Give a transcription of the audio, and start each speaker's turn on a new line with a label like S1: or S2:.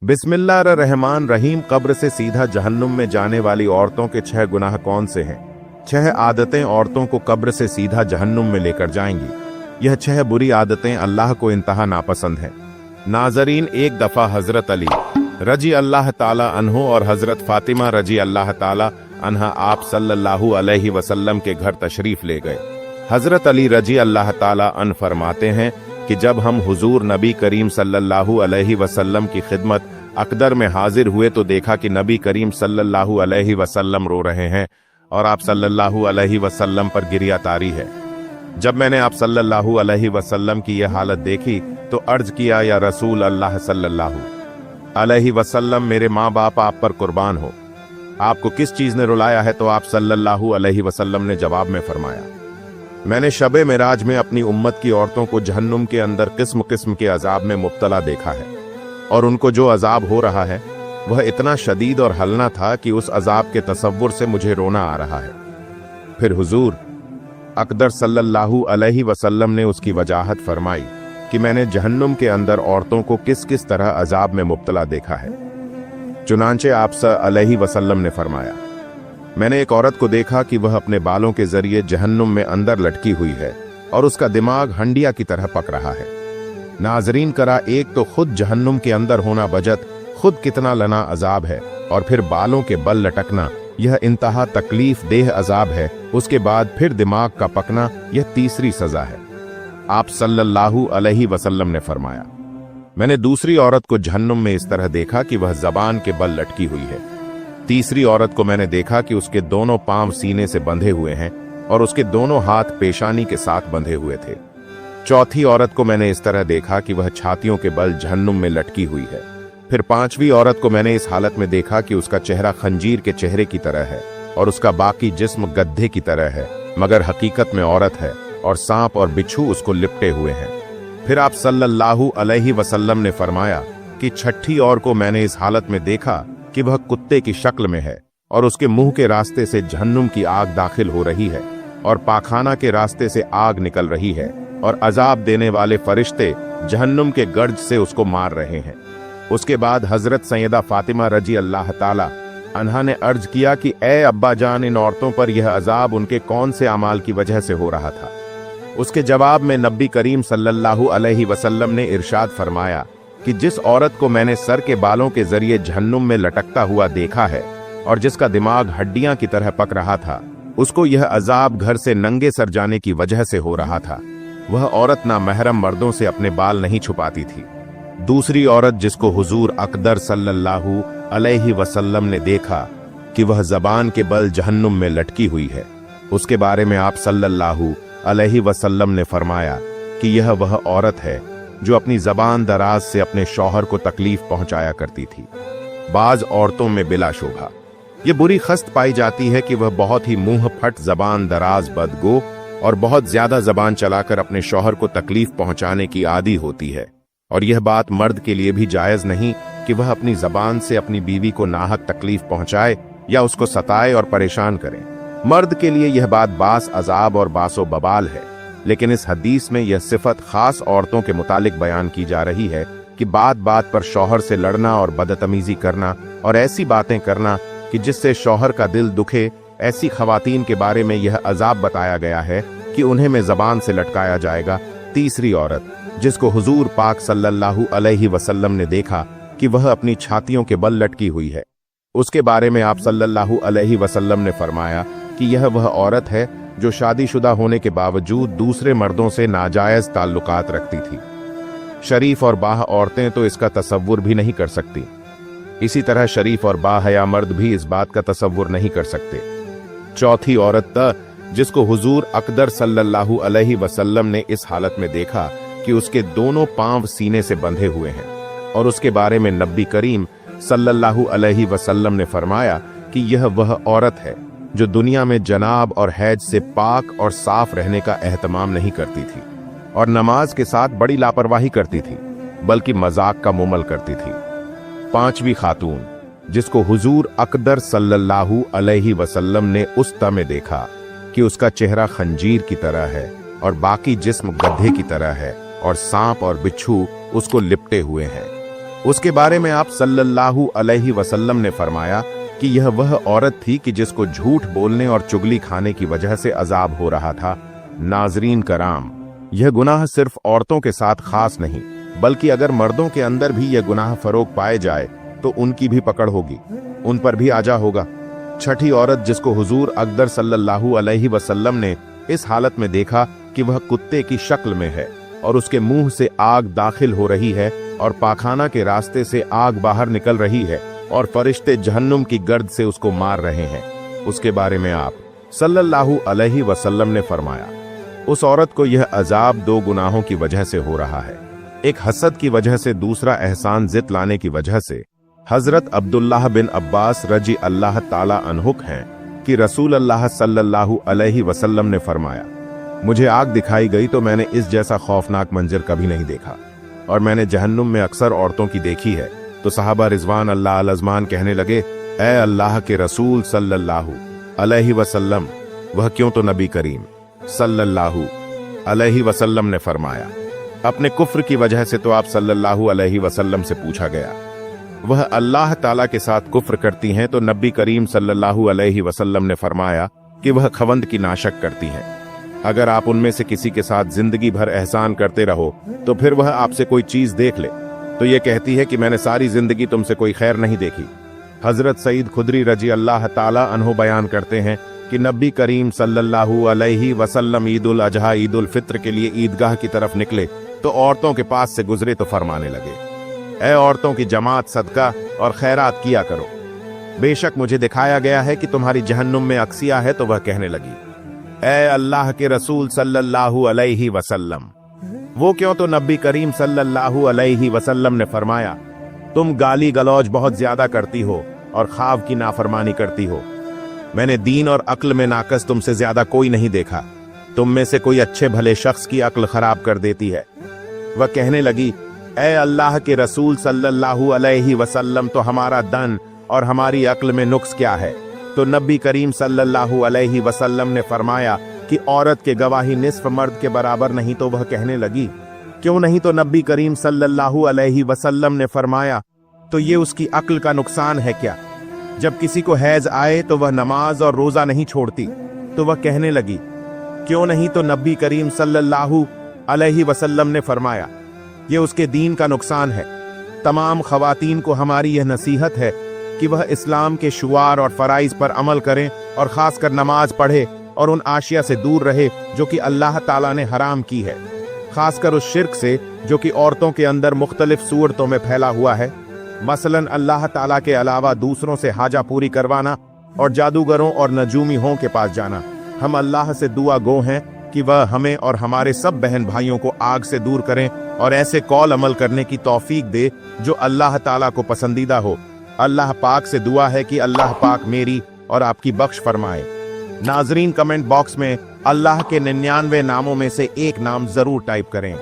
S1: बिस्मिल्लाहिर्रहमानिर्रहीम। कब्र से सीधा जहन्नुम में जाने वाली औरतों के 6 गुनाह कौन से हैं? 6 आदतें औरतों को कब्र से सीधा जहन्नुम में लेकर जाएंगी। यह 6 बुरी आदतें अल्लाह को इंतहा नापसंद हैं। नाजरीन, एक दफा हजरत अली रजी अल्लाह ताला अन्हु और हजरत फातिमा रजी अल्लाह ताला अन्हा आप सल्लल्लाहु अलैहि वसल्लम के घर तशरीफ ले गए। हजरत अली रजी अल्लाह ताला अन फरमाते हैं कि जब हम हुजूर नबी करीम सल्लल्लाहु अलैहि वसल्लम की खिदमत अकदर में हाजिर हुए तो देखा कि नबी करीम सल्लल्लाहु अलैहि वसल्लम रो रहे हैं और आप सल्लल्लाहु अलैहि वसल्लम पर गिरिया तारी है। जब मैंने आप सल्लल्लाहु अलैहि वसल्लम की यह हालत देखी तो अर्ज किया, या रसूल अल्लाह सल्लल्लाहु अलैहि वसल्लम, मेरे माँ बाप आप पर कुर्बान हो, आपको किस चीज ने रुलाया है? तो आप सल्लल्लाहु अलैहि वसल्लम ने जवाब में फरमाया, मैंने शबे मिराज में अपनी उम्मत की औरतों को जहन्नुम के अंदर किस्म किस्म के अजाब में मुब्तला देखा है, और उनको जो अजाब हो रहा है वह इतना शदीद और हलना था कि उस अजाब के तसव्वुर से मुझे रोना आ रहा है। फिर हुजूर अकदर सल्लल्लाहु अलैहि वसल्लम ने उसकी वजाहत फरमाई कि मैंने जहन्नुम के अंदर औरतों को किस किस तरह अजाब में मुब्तला देखा है। चुनांचे आप अलैहि वसल्लम ने फरमाया, मैंने एक औरत को देखा कि वह अपने बालों के जरिए जहन्नुम में अंदर लटकी हुई है और उसका दिमाग हंडिया की तरह पक रहा है। नाजरीन करा, एक तो खुद जहन्नुम के अंदर होना बजत खुद कितना लना अजाब है, और फिर बालों के बल लटकना यह इंतहा तकलीफ देह अजाब है। उसके बाद फिर दिमाग का पकना यह तीसरी सजा है। आप सल्लल्लाहु अलैहि वसल्लम ने फरमाया, मैंने दूसरी औरत को जहन्नुम में इस तरह देखा कि वह जबान के बल लटकी हुई है। तीसरी औरत को मैंने देखा कि उसके दोनों पांव सीने से बंधे हुए हैं और उसके दोनों हाथ पेशानी के साथ बंधे हुए थे। चौथी औरत को मैंने इस तरह देखा कि वह छातियों के बल जहन्नुम में लटकी हुई है। फिर पांचवी औरत को मैंने इस हालत में देखा कि उसका चेहरा खंजीर के चेहरे की तरह है और उसका बाकी जिस्म गद्दे की तरह है, मगर हकीकत में औरत है और सांप और बिच्छू उसको लिपटे हुए हैं। फिर आप सल्लल्लाहु अलैहि वसल्लम ने फरमाया कि छठी औरत को मैंने इस हालत में देखा कि वह कुत्ते की शक्ल में है और उसके मुंह के रास्ते से जहन्नुम की आग दाखिल हो रही है और पाखाना के रास्ते से आग निकल रही है और अजाब देने वाले फरिश्ते जहन्नुम के गर्ज से उसको मार रहे हैं। उसके बाद हजरत सैयदा फातिमा रजी अल्लाह ताला अन्हा ने अर्ज किया कि ए अब्बा जान, इन औरतों पर यह अजाब उनके कौन से अमाल की वजह से हो रहा था? उसके जवाब में नबी करीम सल्लल्लाहु अलैहि वसल्लम ने इरशाद फरमाया कि जिस औरत को मैंने सर के बालों के जरिए जहन्नुम में लटकता हुआ देखा है और जिसका दिमाग हड्डियां की तरह पक रहा था, उसको यह अजाब घर से नंगे सर जाने की वजह से हो रहा था। वह औरत ना महरम मर्दों से अपने बाल नहीं छुपाती थी। दूसरी औरत जिसको हुजूर अकदर सल्लल्लाहु अलैहि वसल्लम ने देखा कि वह जबान के बल जहन्नुम में लटकी हुई है, उसके बारे में आप सल्लल्लाहु अलैहि वसल्लम ने फरमाया कि यह वह औरत है जो अपनी जबान दराज से अपने शौहर को तकलीफ पहुंचाया करती थी। बाज औरतों में बिला शोभा ये बुरी खस्त पाई जाती है कि वह बहुत ही मुंह फट जबान दराज बदगो और बहुत ज्यादा जबान चलाकर अपने शौहर को तकलीफ पहुंचाने की आदी होती है। और यह बात मर्द के लिए भी जायज नहीं कि वह अपनी जबान से अपनी बीवी को नाहक तकलीफ पहुंचाए या उसको सताए और परेशान करे। मर्द के लिए यह बात बास अजाब और बासो बबाल है, लेकिन इस हदीस में यह सिफत खास औरतों के मुतालिक बयान की जा रही है कि बात बात पर शौहर से लड़ना और बदतमीजी करना और ऐसी बातें करना कि जिससे शौहर का दिल दुखे, ऐसी खवातीन के बारे में यह अजाब बताया गया है कि उन्हें में जबान से लटकाया जाएगा। तीसरी औरत जिसको हुजूर पाक सल्लल्लाहु अलैहि वसल्लम ने देखा कि वह अपनी छातियों के बल लटकी हुई है, उसके बारे में आप सल्लल्लाहु अलैहि वसल्लम ने फरमाया कि यह वह औरत है जो शादीशुदा होने के बावजूद दूसरे मर्दों से नाजायज ताल्लुकात रखती थी। शरीफ और बाह औरतें तो इसका तसव्वुर भी नहीं कर सकती। इसी तरह शरीफ और बाहया मर्द भी इस बात का तसव्वुर नहीं कर सकते। चौथी औरत जिसको हुजूर अकदर सल्लल्लाहु अलैहि वसल्लम ने इस हालत में देखा कि उसके दोनों पांव सीने से बंधे हुए हैं और उसके बारे में नबी करीम सल्लल्लाहु अलैहि वसल्लम ने फरमाया कि यह वह औरत है जो दुनिया में जनाब और हैज से पाक और साफ रहने का एहतमाम नहीं करती थी और नमाज के साथ बड़ी लापरवाही करती थी, बल्कि मजाक का मुमल करती थी। पांचवी खातून जिसको हुजूर अकदर सल्लल्लाहु अलैहि वसल्लम ने उस में देखा कि उसका चेहरा खंजीर की तरह है और बाकी जिस्म गड्ढे की तरह है और सांप और बिच्छू उसको लिपटे हुए हैं। उसके बारे में आप सल्लल्लाहु अलैहि वसल्लम ने फरमाया कि यह वह औरत थी कि जिसको झूठ बोलने और चुगली खाने की वजह से अजाब हो रहा था। नाजरीन कराम, यह गुनाह सिर्फ औरतों के साथ खास नहीं, बल्कि अगर मर्दों के अंदर भी यह गुनाह फरोग पाए जाए तो उनकी भी पकड़ होगी, उन पर भी आजा होगा। छठी औरत जिसको हुजूर अकबर सल्लल्लाहु अलैहि वसल्लम ने इस हालत में देखा कि वह कुत्ते की शक्ल में है और उसके मुंह से आग दाखिल हो रही है और पाखाना के रास्ते से आग बाहर निकल रही है और फरिश्ते जहन्नुम की गर्द से उसको मार रहे हैं, उसके बारे में आप सल्लल्लाहु अलैहि वसल्लम ने फरमाया, उस औरत को यह अजाब दो गुनाहों की वजह से हो रहा है, एक हसद की वजह से, दूसरा एहसान जित लाने की वजह से। हजरत अब्दुल्लाह बिन अब्बास रजी अल्लाह ताला अन्हुक हैं कि रसूल अल्लाह सल्लल्लाहु अलैहि वसल्लम ने फरमाया, मुझे आग दिखाई गई तो मैंने इस जैसा खौफनाक मंजर कभी नहीं देखा और मैंने जहन्नुम में अक्सर औरतों की देखी है। तो सहाबा रिजवान अल्लाह अलअज़मान कहने लगे, ए अल्लाह के रसूल सल्लल्लाहु अलैहि वसल्लम, वह क्यों? तो नबी करीम सल्लल्लाहु अलैहि वसल्लम ने फरमाया, अपने कुफ्र की वजह से। तो आप सल्लल्लाहु अलैहि वसल्लम से पूछा गया, वह अल्लाह ताला के साथ कुफ्र करती हैं? तो नबी करीम सल्लल्लाहु अलैहि वसल्लम ने फरमाया कि वह खवंद की नाशक करती हैं। अगर आप उनमें से किसी के साथ जिंदगी भर एहसान करते रहो तो फिर वह आपसे कोई चीज देख ले तो ये कहती है कि मैंने सारी जिंदगी तुमसे कोई खैर नहीं देखी। हजरत सईद खुदरी रजी अल्लाह ताला अन्हु बयान करते हैं कि नबी करीम सल्लल्लाहु अलैहि वसल्लम ईद उल अजहा ईद उल फित्र के लिए ईदगाह की तरफ निकले तो औरतों के पास से गुजरे तो फरमाने लगे, ऐ औरतों की जमात, सदका और खैरात किया करो, बेशक मुझे दिखाया गया है कि तुम्हारी जहन्नुम में अक्सिया है। तो वह कहने लगी, ऐ अल्लाह के रसूल सल्लल्लाहु अलैहि वसल्लम, वो क्यों? तो नबी करीम सल्लल्लाहु अलैहि वसल्लम ने फरमाया, तुम गाली गलौज बहुत ज्यादा करती हो और ख्वाब की नाफरमानी करती हो। मैंने दीन और अक्ल में नाकस तुमसे ज्यादा कोई नहीं देखा। तुम में से कोई अच्छे भले शख्स की अक्ल खराब कर देती है। वह कहने लगी, ऐ अल्लाह के रसूल सल्लल्लाहु अलैहि वसल्लम, तो हमारा दन और हमारी अक्ल में नुक्स क्या है? तो नबी करीम सल्लल्लाहु अलैहि वसल्लम ने फरमाया कि औरत के गवाही निस्फ मर्द के बराबर नहीं। तो वह कहने लगी, क्यों नहीं? तो नबी करीम सल्लल्लाहु अलैहि वसल्लम ने फरमाया, तो ये उसकी अक्ल का नुकसान है क्या? जब किसी को हैज आए तो वह नमाज और रोजा नहीं छोड़ती। तो वह कहने लगी, क्यों नहीं? तो नबी करीम सल्लल्लाहु अलैहि वसल्लम ने फरमाया, ये उसके दीन का नुकसान है। तमाम खवातीन को हमारी यह नसीहत है कि वह इस्लाम के शुआर और फराइज पर अमल करें और खासकर नमाज पढ़े और उन आशिया से दूर रहे जो कि अल्लाह ताला ने हराम की है, खासकर उस शिर्क से जो कि औरतों के अंदर मुख्तलिफ सूरतों में फैला हुआ है, मसलन अल्लाह ताला के अलावा दूसरों से हाजा पूरी करवाना और जादूगरों और नजूमियों के पास जाना। हम अल्लाह से दुआ गो हैं कि वह हमें और हमारे सब बहन भाइयों को आग से दूर करें और ऐसे कौल अमल करने की तौफीक दे जो अल्लाह ताला को पसंदीदा हो। अल्लाह पाक से दुआ है कि अल्लाह पाक मेरी और आपकी बख्श फरमाए। नाजरीन, कमेंट बॉक्स में अल्लाह के 99 नामों में से एक नाम जरूर टाइप करें।